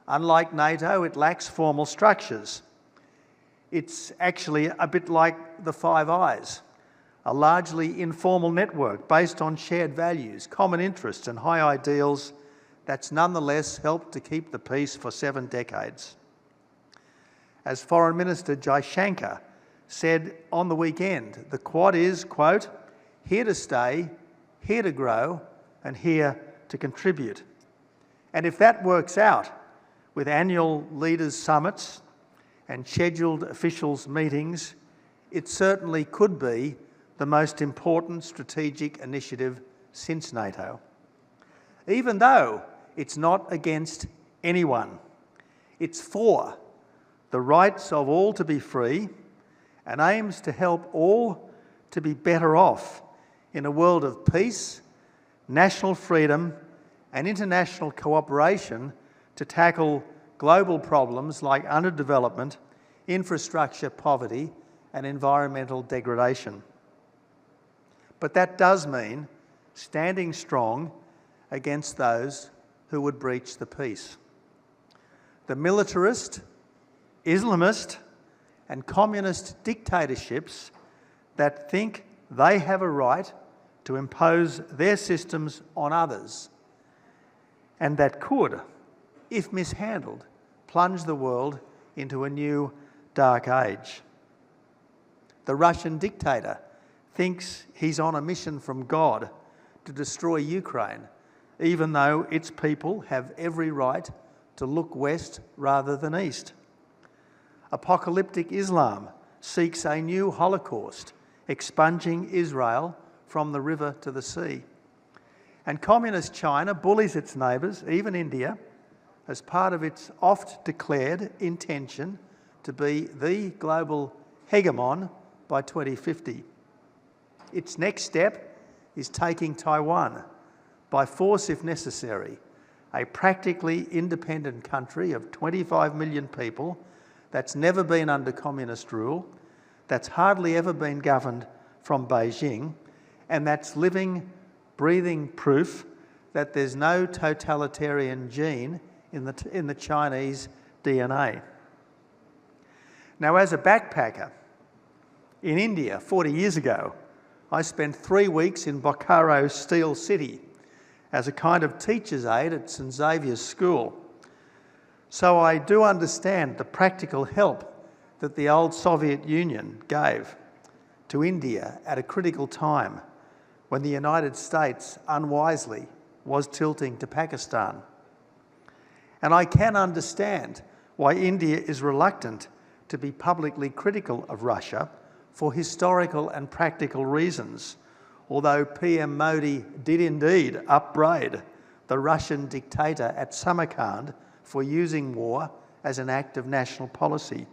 Unlike NATO, it lacks formal structures. It's actually a bit like the Five Eyes, a largely informal network based on shared values, common interests and high ideals that's nonetheless helped to keep the peace for 7 decades. As Foreign Minister Jaishankar said on the weekend, the Quad is, quote, here to stay, here to grow and here to contribute. And if that works out with annual leaders' summits and scheduled officials' meetings, it certainly could be the most important strategic initiative since NATO. Even though it's not against anyone, it's for the rights of all to be free and aims to help all to be better off in a world of peace, national freedom and international cooperation to tackle global problems like underdevelopment, infrastructure poverty and environmental degradation. But that does mean standing strong against those who would breach the peace. The militarist, Islamist and communist dictatorships that think they have a right to impose their systems on others and that could, if mishandled, plunge the world into a new dark age. The Russian dictator thinks he's on a mission from God to destroy Ukraine, even though its people have every right to look west rather than east. Apocalyptic Islam seeks a new Holocaust, expunging Israel from the river to the sea. And Communist China bullies its neighbours, even India, as part of its oft-declared intention to be the global hegemon by 2050. Its next step is taking Taiwan, by force if necessary, a practically independent country of 25 million people that's never been under communist rule, that's hardly ever been governed from Beijing, and that's living, breathing proof that there's no totalitarian gene in the Chinese DNA. Now, as a backpacker in India 40 years ago, I spent 3 weeks in Bokaro Steel City as a kind of teacher's aide at St Xavier's School. So I do understand the practical help that the old Soviet Union gave to India at a critical time when the United States unwisely was tilting to Pakistan. And I can understand why India is reluctant to be publicly critical of Russia for historical and practical reasons, although PM Modi did indeed upbraid the Russian dictator at Samarkand for using war as an act of national policy.